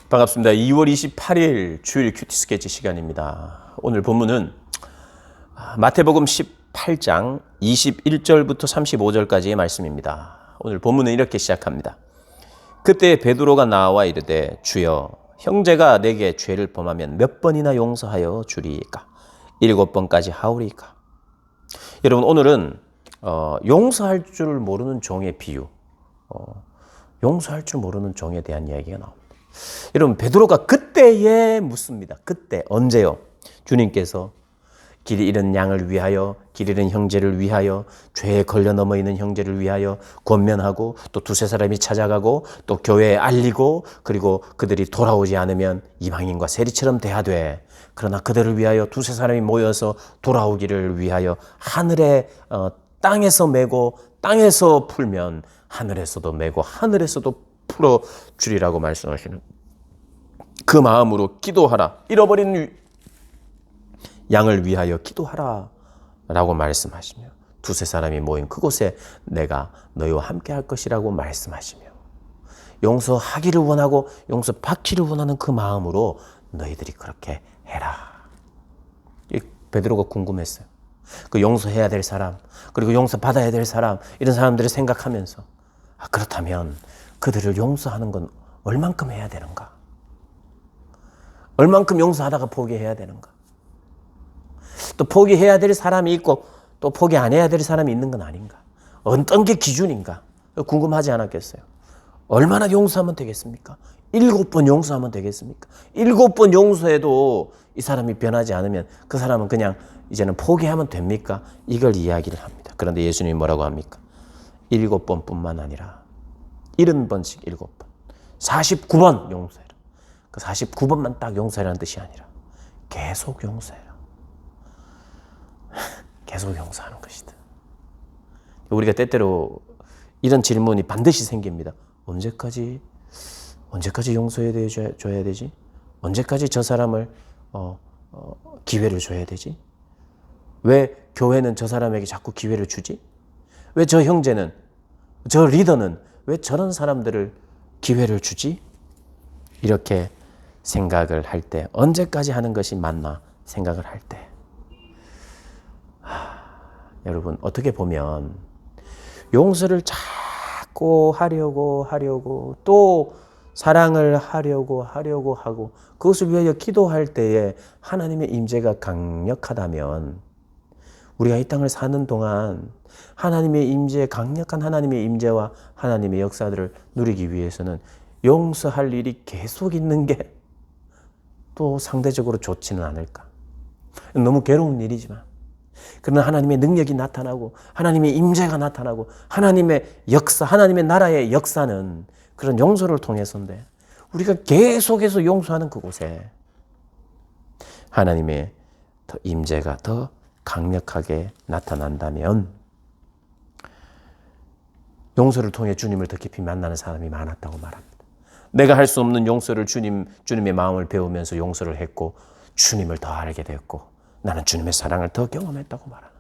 반갑습니다. 2월 28일 주일 큐티 스케치 시간입니다. 오늘 본문은 마태복음 18장 21절부터 35절까지의 말씀입니다. 오늘 본문은 이렇게 시작합니다. 그때 베드로가 나와 이르되 주여 형제가 내게 죄를 범하면 몇 번이나 용서하여 주리이까? 7번까지 하오리이까? 여러분 오늘은 용서할 줄 모르는 종의 비유, 용서할 줄 모르는 종에 대한 이야기가 나옵니다. 여러분 베드로가 그때에 묻습니다. 그때 언제요? 주님께서 길 잃은 양을 위하여, 길 잃은 형제를 위하여, 죄에 걸려 넘어 있는 형제를 위하여 권면하고 또 두세 사람이 찾아가고 또 교회에 알리고 그리고 그들이 돌아오지 않으면 이방인과 세리처럼 대하되 그러나 그들을 위하여 두세 사람이 모여서 돌아오기를 위하여 하늘에 땅에서 메고 땅에서 풀면 하늘에서도 메고 하늘에서도 풀어주리라고 말씀하시는 그 마음으로 기도하라. 잃어버린 양을 위하여 기도하라 라고 말씀하시며 두세 사람이 모인 그곳에 내가 너희와 함께 할 것이라고 말씀하시며 용서하기를 원하고 용서받기를 원하는 그 마음으로 너희들이 그렇게 해라. 베드로가 궁금했어요. 그 용서해야 될 사람 그리고 용서받아야 될 사람 이런 사람들을 생각하면서 그렇다면 그들을 용서하는 건 얼만큼 해야 되는가? 얼만큼 용서하다가 포기해야 되는가? 또 포기해야 될 사람이 있고 또 포기 안 해야 될 사람이 있는 건 아닌가? 어떤 게 기준인가? 궁금하지 않았겠어요? 얼마나 용서하면 되겠습니까? 7번 용서하면 되겠습니까? 7번 용서해도 이 사람이 변하지 않으면 그 사람은 그냥 이제는 포기하면 됩니까? 이걸 이야기를 합니다. 그런데 예수님이 뭐라고 합니까? 7번뿐만 아니라 70번씩 7번 49번 용서해라. 그 49번만 딱 용서해라는 뜻이 아니라 계속 용서해라. 계속 용서하는 것이다. 우리가 때때로 이런 질문이 반드시 생깁니다. 언제까지 용서해 줘야 되지? 언제까지 저 사람을 기회를 줘야 되지? 왜 교회는 저 사람에게 자꾸 기회를 주지? 왜 저 형제는, 저 리더는 왜 저런 사람들을 기회를 주지? 이렇게 생각을 할 때, 언제까지 하는 것이 맞나 생각을 할 때, 여러분 어떻게 보면 용서를 자꾸 하려고 또 사랑을 하려고 하고 그것을 위하여 기도할 때에 하나님의 임재가 강력하다면 우리가 이 땅을 사는 동안 하나님의 임재, 강력한 하나님의 임재와 하나님의 역사들을 누리기 위해서는 용서할 일이 계속 있는 게 또 상대적으로 좋지는 않을까. 너무 괴로운 일이지만 그러나 하나님의 능력이 나타나고 하나님의 임재가 나타나고 하나님의 역사, 하나님의 나라의 역사는 그런 용서를 통해서인데 우리가 계속해서 용서하는 그곳에 하나님의 더 임재가 더 강력하게 나타난다면 용서를 통해 주님을 더 깊이 만나는 사람이 많았다고 말합니다. 내가 할 수 없는 용서를 주님의 마음을 배우면서 용서를 했고 주님을 더 알게 됐고 나는 주님의 사랑을 더 경험했다고 말하는데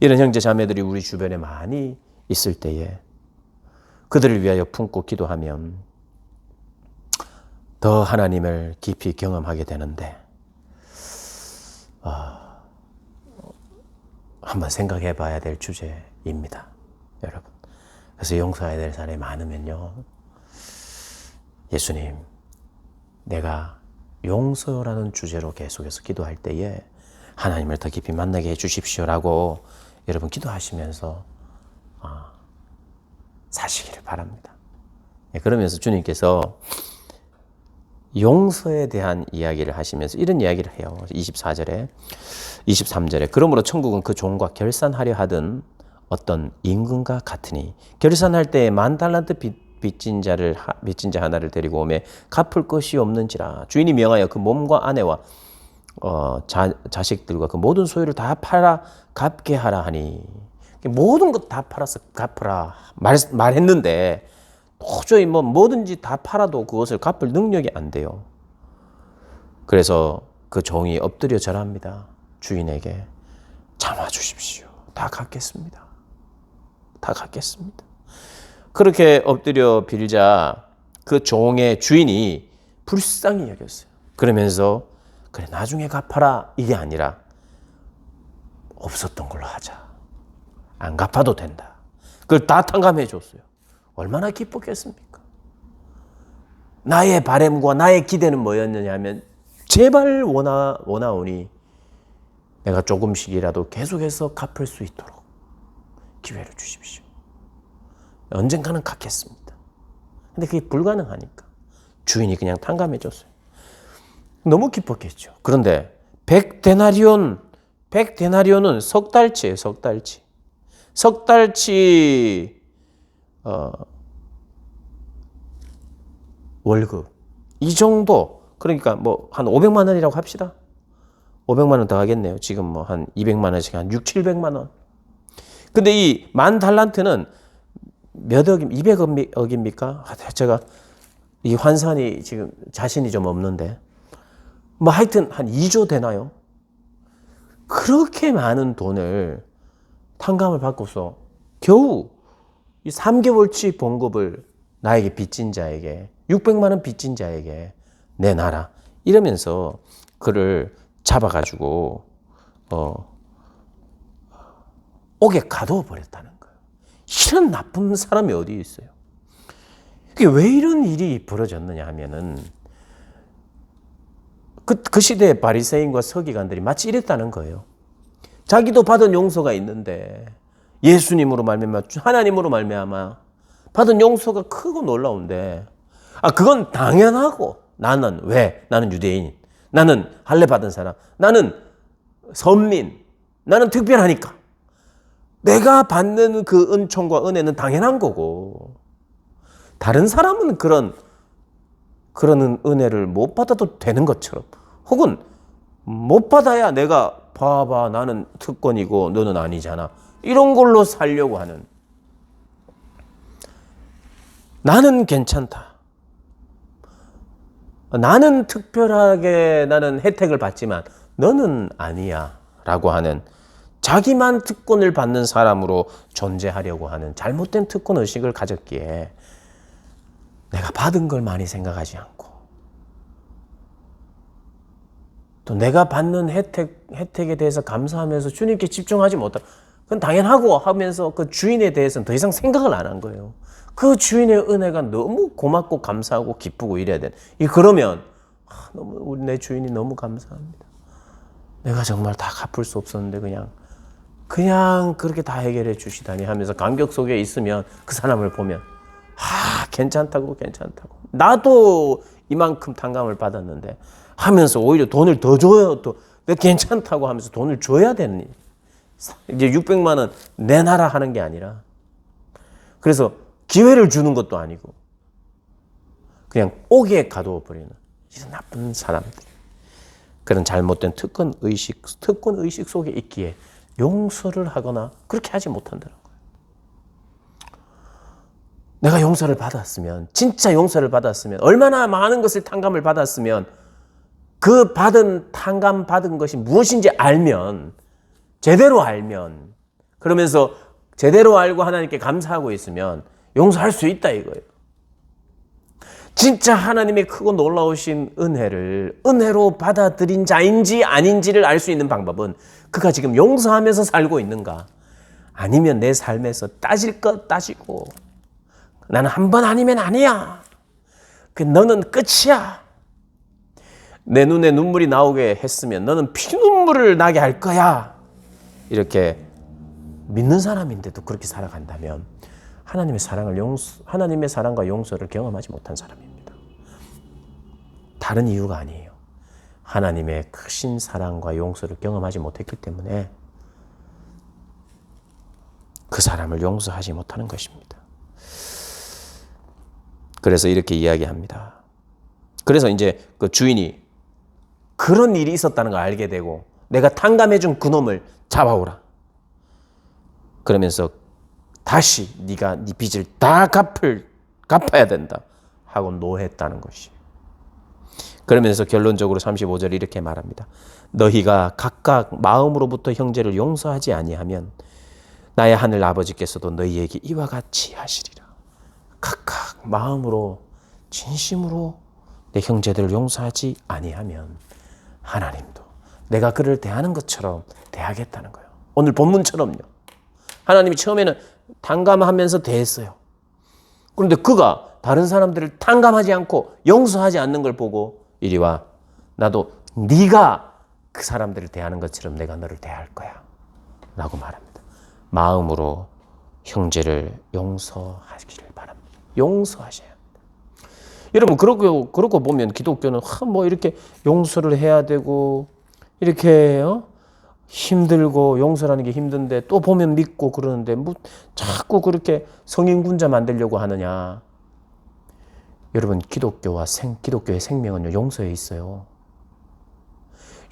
이런 형제 자매들이 우리 주변에 많이 있을 때에 그들을 위하여 품고 기도하면 더 하나님을 깊이 경험하게 되는데 한번 생각해 봐야 될 주제입니다. 여러분. 그래서 용서해야 될 사람이 많으면요. 예수님, 내가 용서라는 주제로 계속해서 기도할 때에 하나님을 더 깊이 만나게 해 주십시오라고 여러분 기도하시면서 사시기를 바랍니다. 그러면서 주님께서 용서에 대한 이야기를 하시면서 이런 이야기를 해요. 24절에 23절에 그러므로 천국은 그 종과 결산하려 하던 어떤 임금과 같으니 결산할 때에 10,000달란트 빚진 자 하나를 데리고 오매 갚을 것이 없는지라 주인이 명하여 그 몸과 아내와 자식들과 그 모든 소유를 다 팔아 갚게 하라 하니 모든 것 다 팔아서 갚으라 말했는데 도저히 뭐든지 다 팔아도 그것을 갚을 능력이 안 돼요. 그래서 그 종이 엎드려 절합니다. 주인에게 참아 주십시오. 다 갚겠습니다. 그렇게 엎드려 빌자 그 종의 주인이 불쌍히 여겼어요. 그러면서 그래 나중에 갚아라 이게 아니라 없었던 걸로 하자. 안 갚아도 된다. 그걸 다 탕감해 줬어요. 얼마나 기뻤겠습니까? 나의 바램과 나의 기대는 뭐였느냐 하면 제발 원하오니 내가 조금씩이라도 계속해서 갚을 수 있도록 기회를 주십시오. 언젠가는 갚겠습니다. 근데 그게 불가능하니까 주인이 그냥 탕감해 줬어요. 너무 기뻤겠죠. 그런데 100데나리온은 석 달치예요. 석 달치 월급. 이 정도. 그러니까 뭐 한 500만 원이라고 합시다. 500만 원 더 하겠네요. 지금 뭐 한 200만 원씩 한 6, 700만 원. 근데 이 만 달란트는 몇 억, 200억입니까? 제가 이 환산이 지금 자신이 좀 없는데. 뭐 하여튼 한 2조 되나요? 그렇게 많은 돈을 탕감을 받고서 겨우 이 3개월치 봉급을 나에게 빚진 자에게 600만 원 빚진 자에게 내놔라. 이러면서 그를 잡아가지고 옥에 가두어 버렸다는 거예요. 이런 나쁜 사람이 어디 있어요? 그게 왜 이런 일이 벌어졌느냐 하면은 그 시대의 바리새인과 서기관들이 마치 이랬다는 거예요. 자기도 받은 용서가 있는데 예수님으로 말미암아 하나님으로 말미암아 받은 용서가 크고 놀라운데 그건 당연하고 나는 왜? 나는 유대인, 나는 할례 받은 사람, 나는 선민, 나는 특별하니까 내가 받는 그 은총과 은혜는 당연한 거고 다른 사람은 그런 은혜를 못 받아도 되는 것처럼 혹은 못 받아야 내가 봐봐 나는 특권이고 너는 아니잖아 이런 걸로 살려고 하는 나는 괜찮다. 나는 특별하게 나는 혜택을 받지만 너는 아니야 라고 하는 자기만 특권을 받는 사람으로 존재하려고 하는 잘못된 특권 의식을 가졌기에 내가 받은 걸 많이 생각하지 않고 또 내가 받는 혜택에 대해서 감사하면서 주님께 집중하지 못하고 그건 당연하고 하면서 그 주인에 대해서는 더 이상 생각을 안 한 거예요. 그 주인의 은혜가 너무 고맙고 감사하고 기쁘고 이래야 돼. 그러면 너무 내 주인이 너무 감사합니다. 내가 정말 다 갚을 수 없었는데 그냥 그렇게 다 해결해 주시다니 하면서 감격 속에 있으면 그 사람을 보면 괜찮다고 나도 이만큼 탕감을 받았는데 하면서 오히려 돈을 더 줘요. 또 내가 괜찮다고 하면서 돈을 줘야 되니 이제 600만 원 내놔라 하는 게 아니라 그래서 기회를 주는 것도 아니고 그냥 옥에 가두어 버리는 이런 나쁜 사람들 그런 잘못된 특권 의식 속에 있기에 용서를 하거나 그렇게 하지 못한다는 거예요. 내가 용서를 받았으면 진짜 용서를 받았으면 얼마나 많은 것을 탕감을 받았으면 그 탕감 받은 것이 무엇인지 알면 제대로 알면 그러면서 제대로 알고 하나님께 감사하고 있으면 용서할 수 있다 이거예요. 진짜 하나님의 크고 놀라우신 은혜로 받아들인 자인지 아닌지를 알 수 있는 방법은 그가 지금 용서하면서 살고 있는가 아니면 내 삶에서 따질 것 따지고 나는 한 번 아니면 아니야. 너는 끝이야. 내 눈에 눈물이 나오게 했으면 너는 피눈물을 나게 할 거야. 이렇게 믿는 사람인데도 그렇게 살아간다면 하나님의 사랑과 용서를 경험하지 못한 사람입니다. 다른 이유가 아니에요. 하나님의 크신 사랑과 용서를 경험하지 못했기 때문에 그 사람을 용서하지 못하는 것입니다. 그래서 이렇게 이야기합니다. 그래서 이제 그 주인이 그런 일이 있었다는 걸 알게 되고 내가 탕감해준 그놈을 잡아오라. 그러면서 다시 네가 네 빚을 다 갚아야 된다 하고 노했다는 것이. 그러면서 결론적으로 35절 이렇게 말합니다. 너희가 각각 마음으로부터 형제를 용서하지 아니하면 나의 하늘 아버지께서도 너희에게 이와 같이 하시리라. 각각 마음으로 진심으로 내 형제들을 용서하지 아니하면 하나님도 내가 그를 대하는 것처럼 대하겠다는 거예요. 오늘 본문처럼요. 하나님이 처음에는 탕감하면서 대했어요. 그런데 그가 다른 사람들을 탕감하지 않고 용서하지 않는 걸 보고 이리 와, 나도 네가 그 사람들을 대하는 것처럼 내가 너를 대할 거야 라고 말합니다. 마음으로 형제를 용서하기를 바랍니다. 용서하셔야 합니다. 여러분, 그러고 보면 기독교는 뭐 이렇게 용서를 해야 되고 이렇게 힘들고 용서라는 게 힘든데 또 보면 믿고 그러는데 뭐 자꾸 그렇게 성인군자 만들려고 하느냐. 여러분, 기독교의 생명은요, 용서에 있어요.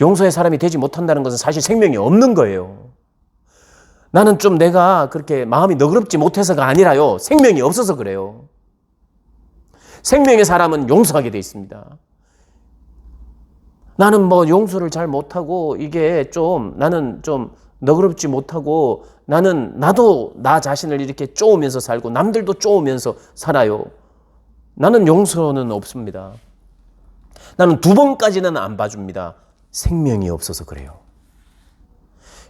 용서의 사람이 되지 못한다는 것은 사실 생명이 없는 거예요. 나는 좀 내가 그렇게 마음이 너그럽지 못해서가 아니라요, 생명이 없어서 그래요. 생명의 사람은 용서하게 돼 있습니다. 나는 뭐 용서를 잘 못하고 이게 나는 좀 너그럽지 못하고 나도 나 자신을 이렇게 쪼으면서 살고 남들도 쪼으면서 살아요. 나는 용서는 없습니다. 나는 2번까지는 안 봐줍니다. 생명이 없어서 그래요.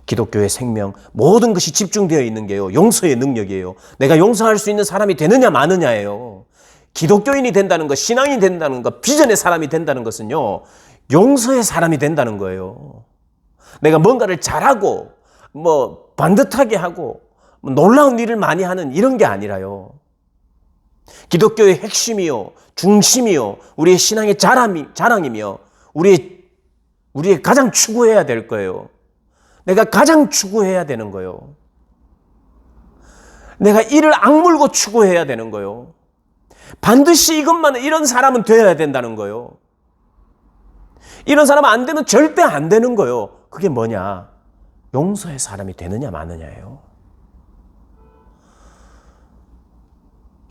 기독교의 생명, 모든 것이 집중되어 있는 게요, 용서의 능력이에요. 내가 용서할 수 있는 사람이 되느냐 마느냐예요. 기독교인이 된다는 것, 신앙이 된다는 것, 비전의 사람이 된다는 것은요, 용서의 사람이 된다는 거예요. 내가 뭔가를 잘하고 뭐 반듯하게 하고 뭐 놀라운 일을 많이 하는 이런 게 아니라요. 기독교의 핵심이요, 중심이요, 우리의 신앙의 자랑이며 우리의 가장 추구해야 될 거예요. 내가 가장 추구해야 되는 거예요. 내가 이를 악물고 추구해야 되는 거예요. 반드시 이런 사람은 되어야 된다는 거예요. 이런 사람은 안 되면 절대 안 되는 거예요. 그게 뭐냐? 용서의 사람이 되느냐 마느냐예요.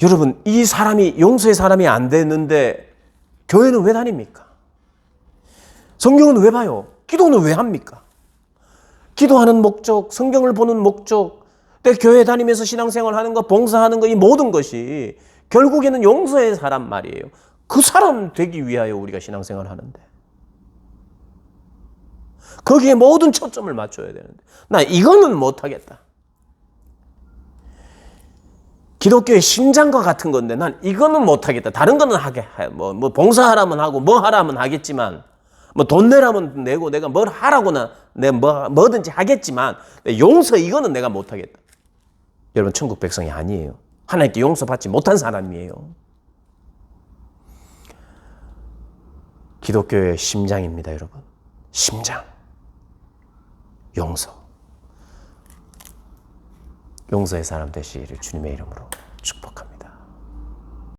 여러분, 이 사람이 용서의 사람이 안 되는데 교회는 왜 다닙니까? 성경은 왜 봐요? 기도는 왜 합니까? 기도하는 목적, 성경을 보는 목적, 내 교회 다니면서 신앙생활 하는 거, 봉사하는 거, 이 모든 것이 결국에는 용서의 사람 말이에요. 그 사람 되기 위하여 우리가 신앙생활 하는데 거기에 모든 초점을 맞춰야 되는데 나 이거는 못하겠다. 기독교의 심장과 같은 건데 난 이거는 못하겠다. 다른 거는 뭐 봉사하라면 하고 뭐 하라면 하겠지만 뭐 돈 내라면 내고 내가 뭘 하라고나 내가 뭐든지 하겠지만 용서 이거는 내가 못하겠다. 여러분, 천국 백성이 아니에요. 하나님께 용서받지 못한 사람이에요. 기독교의 심장입니다, 여러분. 심장. 용서. 용서의 사람 되시기를 주님의 이름으로 축복합니다.